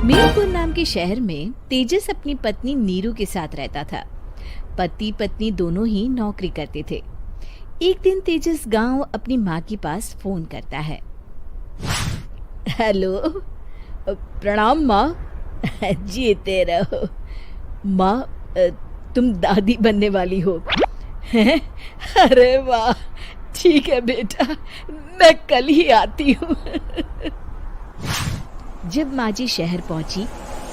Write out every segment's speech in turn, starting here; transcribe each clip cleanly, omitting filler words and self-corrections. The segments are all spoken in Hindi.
मीरपुर नाम के शहर में तेजस अपनी पत्नी नीरू के साथ रहता था। पति पत्नी दोनों ही नौकरी करते थे। एक दिन तेजस गांव अपनी माँ के पास फोन करता है। हेलो, प्रणाम माँ। जीते रहो माँ, तुम दादी बनने वाली हो हैं? अरे वाह, ठीक है बेटा, मैं कल ही आती हूँ। जब माँ जी शहर पहुंची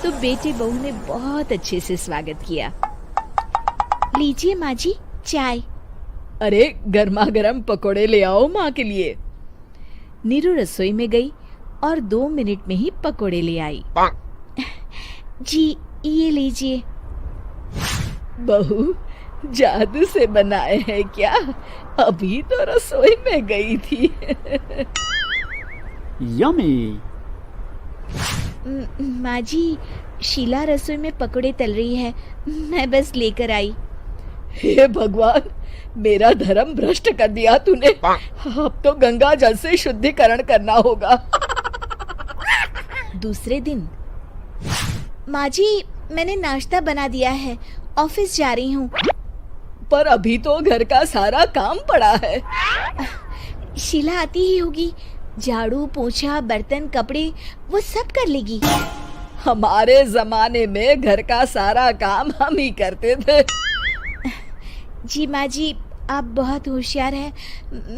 तो बेटे बहू ने बहुत अच्छे से स्वागत किया। लीजिए माँ जी, चाय। अरे गर्मा गर्म पकोड़े ले आओ माँ के लिए। नीरू रसोई में गई और 2 मिनट में ही पकोड़े ले आई। जी ये लीजिए। बहू जादू से बनाए हैं क्या? अभी तो रसोई में गई थी। यम्मी। माँ जी, शीला रसोई में पकोड़े तल रही है, मैं बस लेकर आई। हे भगवान, मेरा धर्म भ्रष्ट कर दिया तूने। अब तो गंगा जल से शुद्धिकरण करना होगा। दूसरे दिन, माँ जी मैंने नाश्ता बना दिया है, ऑफिस जा रही हूँ। पर अभी तो घर का सारा काम पड़ा है। शीला आती ही होगी, झाड़ू पोछा बर्तन कपड़े वो सब कर लेगी। हमारे जमाने में घर का सारा काम हम ही करते थे। जी माँ जी, आप बहुत होशियार हैं,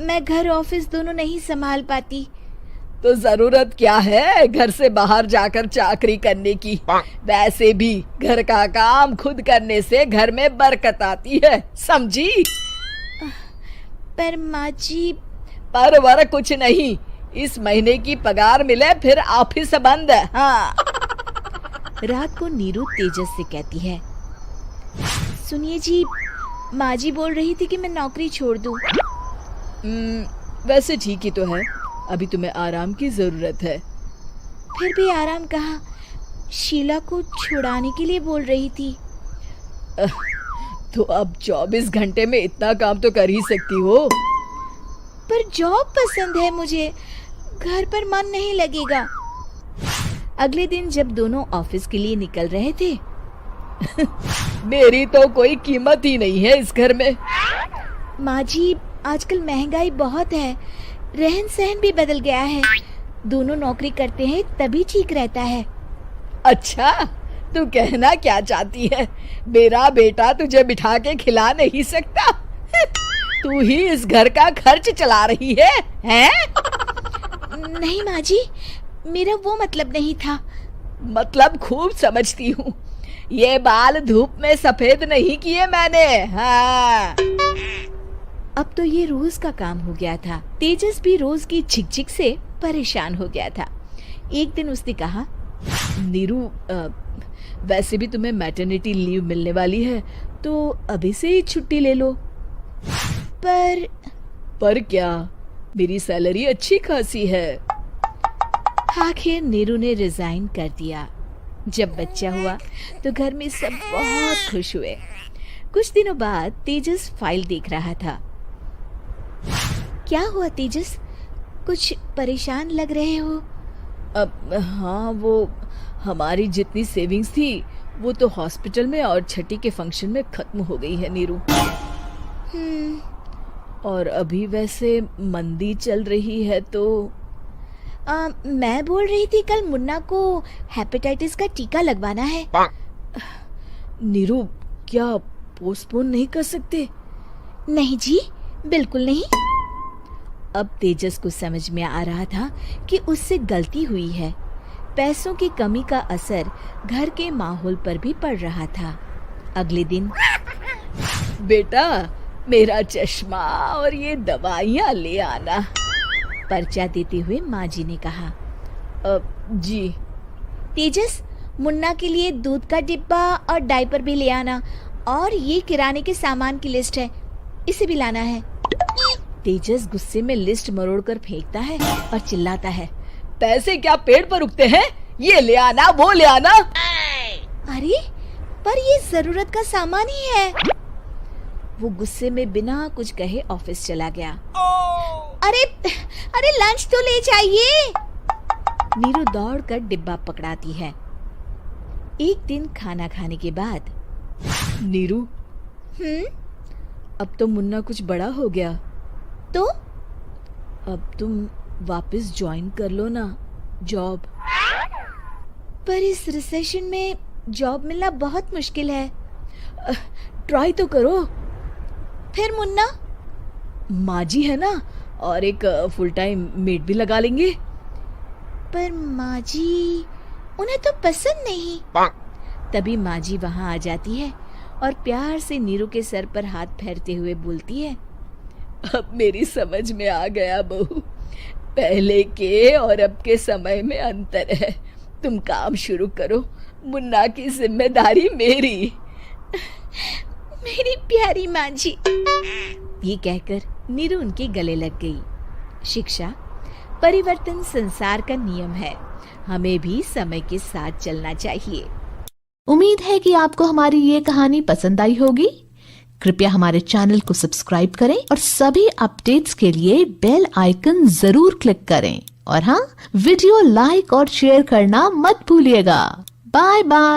मैं घर ऑफिस दोनों नहीं संभाल पाती। तो जरूरत क्या है घर से बाहर जाकर चाकरी करने की? वैसे भी घर का काम खुद करने से घर में बरकत आती है, समझी? पर माँ जी। पर वर कुछ नहीं, इस महीने की पगार मिले फिर ऑफिस बंद है। हाँ। रात को नीरू तेजस से कहती है, सुनिए जी, माँ जी बोल रही थी कि मैं नौकरी छोड़ दूं। वैसे ठीक ही तो है, अभी तुम्हें आराम की जरूरत है। फिर भी आराम कहाँ, शीला को छुड़ाने के लिए बोल रही थी। तो अब 24 घंटे में इतना काम तो कर ही सकती हो। पर जॉब पसंद है मुझे, घर पर मन नहीं लगेगा। अगले दिन जब दोनों ऑफिस के लिए निकल रहे थे, मेरी तो कोई कीमत ही नहीं है इस घर में। माँ जी, आजकल महंगाई बहुत है, रहन सहन भी बदल गया है, दोनों नौकरी करते हैं तभी ठीक रहता है। अच्छा, तू कहना क्या चाहती है? मेरा बेटा तुझे बिठा के खिला नहीं सकता? तू ही इस घर का खर्च चला रही है, हैं? नहीं माँ जी, मेरा वो मतलब नहीं था। मतलब खूब समझती हूँ, ये बाल धूप में सफेद नहीं किए मैंने। हाँ। अब तो ये रोज का काम हो गया था। तेजस भी रोज की झिकझिक से परेशान हो गया था। एक दिन उसने कहा, नीरू, वैसे भी तुम्हें मैटरनिटी लीव मिलने वाली है, तो अभी से ही छुट्टी ले लो। पर क्या, मेरी सैलरी अच्छी खासी है। आखिर नीरू ने रिजाइन कर दिया। जब बच्चा हुआ तो घर में सब बहुत खुश हुए। कुछ दिनों बाद तेजस फाइल देख रहा था। क्या हुआ तेजस, कुछ परेशान लग रहे हो? हाँ, वो हमारी जितनी सेविंग्स थी वो तो हॉस्पिटल में और छठी के फंक्शन में खत्म हो गई है नीरू। और अभी वैसे मंदी चल रही है तो मैं बोल रही थी कल मुन्ना को हेपेटाइटिस का टीका लगवाना है। नीरू, क्या पोस्टपोन नहीं कर सकते? नहीं जी, बिल्कुल नहीं। अब तेजस को समझ में आ रहा था कि उससे गलती हुई है। पैसों की कमी का असर घर के माहौल पर भी पड़ रहा था। अगले दिन, बेटा मेरा चश्मा और ये दवाइयाँ ले आना, पर्चा देते हुए माँ जी ने कहा। जी। तेजस, मुन्ना के लिए दूध का डिब्बा और डायपर भी ले आना, और ये किराने के सामान की लिस्ट है, इसे भी लाना है। तेजस गुस्से में लिस्ट मरोड़कर फेंकता है और चिल्लाता है, पैसे क्या पेड़ पर उगते हैं? ये ले आना, वो ले आना। अरे पर ये जरूरत का सामान ही है। वो गुस्से में बिना कुछ कहे ऑफिस चला गया। अरे लंच तो ले जाइए। नीरू दौड़कर डिब्बा पकड़ाती है। एक दिन खाना खाने के बाद, नीरू, अब तो मुन्ना कुछ बड़ा हो गया, तो अब तुम वापस ज्वाइन कर लो ना जॉब। पर इस रिसेशन में जॉब मिलना बहुत मुश्किल है। ट्राई तो करो। फिर मुन्ना, माँ जी है ना, और एक फुल टाइम मेड भी लगा लेंगे। पर माँ जी, उन्हें तो पसंद नहीं। तभी माँ जी वहां आ जाती है और प्यार से नीरू के सर पर हाथ फेरते हुए बोलती है, अब मेरी समझ में आ गया बहू, पहले के और अब के समय में अंतर है। तुम काम शुरू करो, मुन्ना की जिम्मेदारी मेरी। मेरी प्यारी माँ जी, ये कहकर नीरू उनके गले लग गई। शिक्षा, परिवर्तन संसार का नियम है, हमें भी समय के साथ चलना चाहिए। उम्मीद है कि आपको हमारी ये कहानी पसंद आई होगी। कृपया हमारे चैनल को सब्सक्राइब करें और सभी अपडेट्स के लिए बेल आइकन जरूर क्लिक करें। और हाँ, वीडियो लाइक और शेयर करना मत भूलिएगा। Bye bye.